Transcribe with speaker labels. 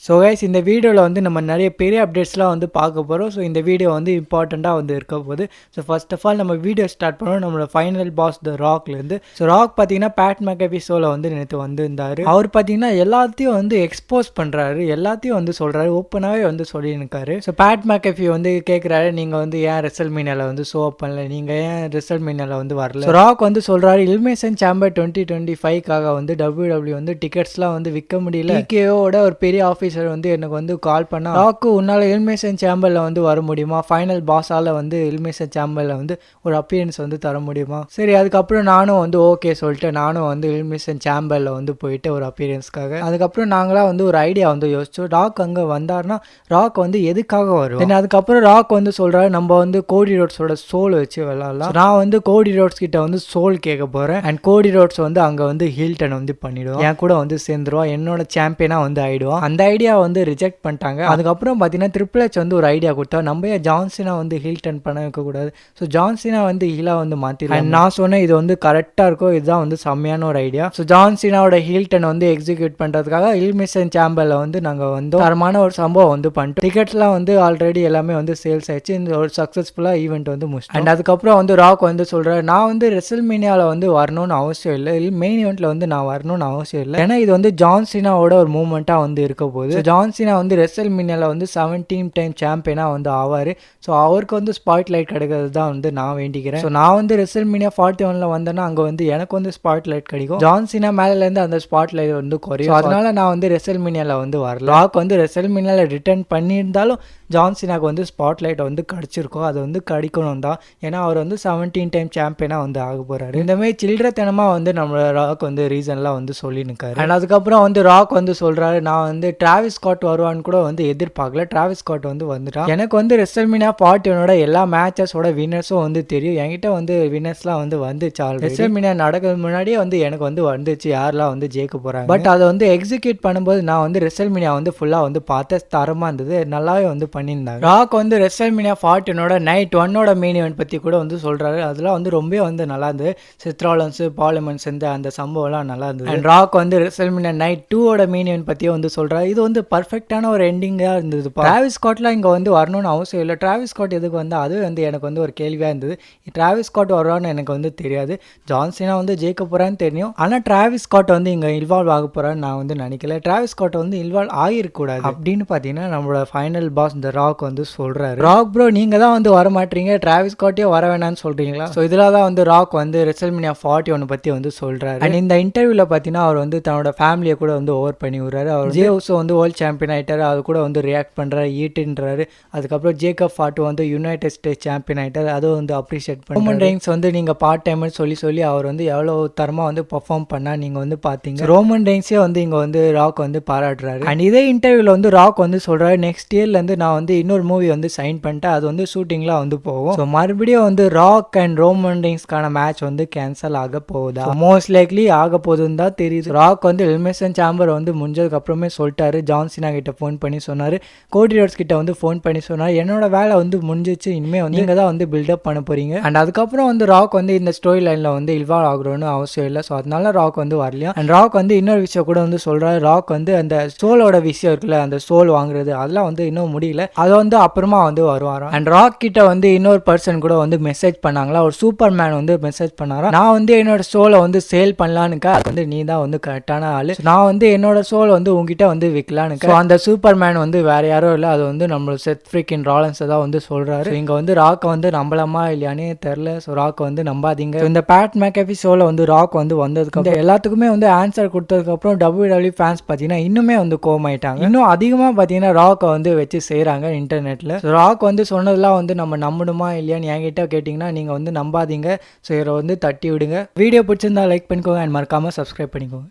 Speaker 1: So guys இந்த வீடியோவில் வந்து நம்ம நிறைய பெரிய அப்டேட்ஸ்லாம் வந்து பார்க்க போகிறோம். ஸோ இந்த வீடியோ வந்து இம்பார்ட்டண்ட்டாக வந்து இருக்க போகுது. ஸோ ஃபர்ஸ்ட் ஆஃப் ஆல் நம்ம வீடியோ ஸ்டார்ட் பண்ணோம் நம்மளோட ஃபைனல் பாஸ் த ராக்லேருந்து. ஸோ ராக் பார்த்தீங்கன்னா பேட் மெக்கஃபி ஷோவில் வந்து நேற்று வந்திருந்தார். அவர் பார்த்தீங்கன்னா எல்லாத்தையும் வந்து எக்ஸ்போஸ் பண்ணுறாரு, எல்லாத்தையும் வந்து சொல்கிறாரு, ஓப்பனாகவே வந்து சொல்லியிருக்காரு. ஸோ பேட் மெக்கஃபி வந்து கேட்குறாரு, நீங்கள் வந்து ஏன் ரெசல்மேனியாவில் வந்து ஷோ அப் பண்ணல, நீங்கள் ஏன் ரெசல்மேனியாவில் வந்து வரல. ஸோ ராக் வந்து சொல்கிறாரு, எலிமினேஷன் சேம்பர் 2025க்காக வந்து WWE வந்து டிக்கெட்ஸ்லாம் வந்து விற்க முடியல. டிகேஓட ஒரு பெரிய ஆஃபீஸர் வந்து எனக்கு வந்து கால் பண்ணா, ராக்கு உன்னால எலிமினேஷன் சேம்பர்ல வந்து வர முடியுமா, ஃபைனல் பாஸால வந்து எலிமினேஷன் சேம்பர்ல வந்து ஒரு அப்பியரன்ஸ் வந்து தர முடியுமா. சரி, அதுக்கப்புறம் நானும் வந்து ஓகே சொல்லிட்டு நானும் வந்து எலிமினேஷன் சேம்பர்ல வந்து போயிட்டு ஒரு அப்பியரன்ஸ்க்காக. அதுக்கப்புறம் நாங்களா வந்து ஒரு ஐடியா வந்து யோசிச்சோம், ராக் அங்கே வந்தார்னா ராக் வந்து எதுக்காக வரும். அதுக்கப்புறம் ராக் வந்து சொல்றாரு, நம்ம வந்து கோடி ரோட்ஸோட சோல் வச்சு விளாடலாம். நான் வந்து கோடி ரோட்ஸ் கிட்ட வந்து சோல் கேட்க போறேன் அண்ட் கோடி ரோட்ஸ் வந்து அங்க வந்து ஹீல்டன் வந்து பண்ணிடுவோம், என் கூட வந்து சேர்ந்துருவான், என்னோட சாம்பியனா வந்து ஆயிடுவான். அந்த ஐடியா வந்து ரிஜெக்ட் பண்ணிட்டாங்க. அதுக்கப்புறம் பார்த்தீங்கன்னா ட்ரிபிள் எச் வந்து ஒரு ஐடியா கொடுத்தா, நம்ம ஜான்சினா வந்து ஹீல் டர்ன் பண்ண வைக்கக்கூடாது, ஸோ ஜான்சினா வந்து ஹீலா வந்து மாற்றிடலாம். நான் சொன்னேன் இது வந்து கரெக்டாக இருக்கும், இதுதான் வந்து செம்மையான ஒரு ஐடியா. ஸோ ஜான்சினாவோட ஹீல் டர்ன் வந்து எக்ஸிக்யூட் பண்ணுறதுக்காக எலிமினேஷன் சேம்பரில் வந்து நாங்கள் வந்து தரமான ஒரு சம்பவம் வந்து பண்ணிட்டோம். டிக்கெட்ஸ்லாம் வந்து ஆல்ரெடி எல்லாமே வந்து சேல்ஸ் ஆயிடுச்சு. இந்த ஒரு சக்ஸஸ்ஃபுல்லாக ஈவெண்ட் வந்து முடிச்சு. அண்ட் அதுக்கப்புறம் வந்து ராக் வந்து சொல்கிறார், நான் வந்து ரெசல்மேனியாவில் வந்து வரணும்னு அவசியம் இல்லை, மெயின் ஈவெண்ட்டில் வந்து நான் வரணும்னு அவசியம் இல்லை, ஏன்னா இது வந்து ஜான்சினாவோட ஒரு மூமெண்ட்டாக வந்து இருக்க போகுது. ஜான்சினா வந்து ரெசல்மேனியாவில் வந்து 17 டைம் சாம்பியனாக வந்து ஆவார். ஸோ அவருக்கு வந்து ஸ்பாட் லைட் கிடைக்கிறது தான் வந்து நான் வேண்டிக்கிறேன். ஸோ நான் வந்து ரெசல்மேனியா 41ல் வந்தேன்னா அங்கே வந்து எனக்கு வந்து ஸ்பாட் லைட் கிடைக்கும், ஜான்சினா மேலேருந்து அந்த ஸ்பாட் லைட் வந்து குறையும். அதனால நான் வந்து ரெசல்மேனியாவில் வந்து வரல. ராக் வந்து ரெசல்மேனியாவில் ரிட்டர்ன் பண்ணியிருந்தாலும் ஜான்சினாக்கு வந்து ஸ்பாட் லைட் வந்து கிடைச்சிருக்கும், அது வந்து கிடைக்கணும் தான், ஏன்னா அவர் வந்து 17 டைம் சாம்பியனாக வந்து ஆக போகிறாரு. இந்தமாதிரி சில்லறத்தனமாக வந்து நம்ம ராக் வந்து ரீசன்லாம் வந்து சொல்லி நிற்காரு. அண்ட் அதுக்கப்புறம் வந்து ராக் வந்து சொல்கிறாரு, நான் வந்து டிராவிஸ் ஸ்காட் வருவான்னு கூட வந்து எதிர்பார்க்கல, டிராவிஸ் ஸ்காட் வந்து வந்துட்டான். எனக்கு வந்து ரெசல்மேனியா 41ஓட எல்லா மேட்சஸோட வின்னர்ஸும் வந்து தெரியும், என்கிட்ட வந்து வின்னர்ஸ்லாம் வந்து வந்துச்சு ஆல்ரெடி. ரெசல்மேனியா நடக்கிறது முன்னாடியே வந்து எனக்கு வந்து வந்துச்சு யாரெல்லாம் வந்து ஜெயிக்க போகிறாங்க. பட் அதை வந்து எக்ஸிக்யூட் பண்ணும்போது நான் வந்து ரெசல்மேனியா வந்து ஃபுல்லாக வந்து பார்த்து தரமாக இருந்தது, நல்லாவே வந்து பண்ணியிருந்தாங்க. ராக் வந்து ரெசல்மேனியா 41ஓட நைட் 1ஓட மெயின் ஈவெண்ட் பற்றி கூட வந்து சொல்கிறாரு, அதெல்லாம் வந்து ரொம்ப வந்து நல்லா இருந்தது. செத் ராலின்ஸ் பார்லிமெண்ட்ஸ் அந்த சம்பவம்லாம் நல்லா இருந்தது. அண்ட் ராக் வந்து ரெசல்மேனியா நைட் 2ஓட மெயின் ஈவெண்ட் பற்றியும் வந்து சொல்கிறாரு, இது வந்து பர்ஃபெக்டான ஒரு எண்டிங்காக இருந்தது. டிராவிஸ் ஸ்காட்லாம் இங்கே வந்து வரணும்னு அவசியம் இல்லை, டிராவிஸ் ஸ்காட் எதுக்கு வந்து அது வந்து எனக்கு வந்து ஒரு கேள்வியாக இருந்தது. டிராவிஸ் ஸ்காட் வருவான்னு எனக்கு வந்து தெரியாது, ஜான்சினா வந்து ஜெயிக்க போகிறான்னு தெரியும், ஆனால் டிராவிஸ் ஸ்காட் வந்து இங்கே இன்வால்வ் ஆக போகிறான்னு நான் வந்து நினைக்கல. டிராவிஸ் ஸ்காட் வந்து இன்வால்வ் ஆகிருக்கக்கூடாது அப்படின்னு பார்த்தீங்கன்னா நம்மளோட ஃபைனல் பாஸ் இந்த ராக் வந்து சொல்கிறாரு. ராக் ப்ரோ நீங்கள் தான் வந்து வர மாட்டீங்க, டிராவிஸ் ஸ்காட்டே வர வேணான்னு சொல்கிறீங்களா. ஸோ இதில் தான் வந்து ராக் வந்து ரெசல்மேனியா 41 பற்றி வந்து சொல்கிறாரு. அண்ட் இந்த இன்டர்வியூவில் பார்த்தீங்கன்னா அவர் வந்து தன்னோட ஃபேமிலியை கூட வந்து ஓவர் பண்ணி விடுறாரு. அவர் ஜே உசோ வந்து வேர்ல்ட் சாம்பியன் ஆகிட்டார், அது கூட வந்து ரியாக்ட் பண்ணுறாரு, ஈட்டுன்றாரு. அதுக்கப்புறம் ஜேக்கப் ஃபாட்டு வந்து யுனைடெட் ஸ்டேட்ஸ் சாம்பியன் ஆகிட்டார், அதை வந்து அப்ரிஷியேட் பண்ணி. ரோமன் ரெயின்ஸ் வந்து நீங்கள் பார்ட் டைம்னு சொல்லி அவர் வந்து எவ்வளோ தரமாக வந்து பர்ஃபார்ம் பண்ணால் நீங்கள் வந்து பார்த்தீங்க. ரோமன் ரெயின்ஸே வந்து இங்கே வந்து ராக் வந்து பாராட்டுறாரு. அண்ட் இதே இன்டர்வியூவில் வந்து ராக் வந்து சொல்கிறாரு, நெக்ஸ்ட் இயர்லேருந்து நான் வந்து இன்னொரு மூவி வந்து சைன் பண்ணிட்டேன், அது வந்து ஷூட்டிங்லாம் வந்து போகும். ஸோ மறுபடியும் வந்து ராக் அண்ட் ரோமன் ரெயின்ஸ்க்கான மேட்ச் வந்து கேன்சல் ஆக போகுதா, மோஸ்ட் லைக்லி ஆக போகுதுன்னு தான் தெரியுது. ராக் வந்து எலிமினேஷன் சேம்பர் வந்து முடிஞ்சதுக்கு அப்புறமே சொல்லிட்டாரு, ஜான்சினா கிட்ட ஃபோன் பண்ணி சொன்னார், கோடி ரோட்ஸ் கிட்ட வந்து ஃபோன் பண்ணி சொன்னார், என்னோட வேலை வந்து முடிஞ்சிச்சு, இனிமேல் வந்து நீங்கள் தான் வந்து பில்டப் பண்ண போறீங்க. அண்ட் அதுக்கப்புறம் வந்து ராக் வந்து இந்த ஸ்டோரி லைனில் வந்து இன்வால்வ் ஆகணும்னு அவசியம் இல்லை, ஸோ அதனால ராக் வந்து வரலையா. அண்ட் ராக் வந்து இன்னொரு விஷயம் கூட வந்து சொல்கிறாரு, ராக் வந்து அந்த சோலோட விஷயம் இருக்குல்ல, அந்த சோல் வாங்குறது அதெல்லாம் வந்து இன்னும் முடியல, அதை வந்து அப்புறமா வந்து வருவாராம். அண்ட் ராக் கிட்ட வந்து இன்னொரு பர்சன் கூட வந்து மெசேஜ் பண்ணாங்களா, ஒரு சூப்பர் மேன் வந்து மெசேஜ் பண்ணாரா, நான் வந்து என்னோட சோலை வந்து சேல் பண்ணலான்னுக்கா, அது வந்து நீ தான் வந்து கரெக்டான ஆளு, நான் வந்து என்னோட சோல் வந்து உங்ககிட்ட வந்து விற்கலான்னு. அந்த சூப்பர் மேன் வந்து வேற யாரும் இல்லை, அது வந்து நம்மளோட செத் ஃப்ரீக்கின் ராலின்ஸ் தான் வந்து சொல்றாரு. இங்க வந்து ராக் வந்து நம்பலாமா இல்லையானே தெரியல, ஸோ ராக் வந்து நம்பாதீங்க. இந்த பேட் மெக்கஃபி ஷோல வந்து ராக் வந்து வந்ததுக்கு எல்லாத்துக்குமே வந்து ஆன்சர் கொடுத்ததுக்கு அப்புறம் WWE ஃபேன்ஸ் பார்த்தீங்கன்னா இன்னுமே வந்து கோமாயிட்டாங்க, இன்னும் அதிகமாக பார்த்தீங்கன்னா ராக்கை வந்து வச்சு செய்கிறாங்க இன்டர்நெட்டில். ராக் வந்து சொன்னதெல்லாம் வந்து நம்ம நம்பணுமா இல்லையான்னு என்கிட்ட கேட்டிங்கன்னா நீங்கள் வந்து நம்பாதீங்க. ஸோ இதை வந்து தட்டி விடுங்க. வீடியோ பிடிச்சிருந்தா லைக் பண்ணிக்கோங்க அண்ட் மறக்காமல் சப்ஸ்கிரைப் பண்ணிக்கோங்க.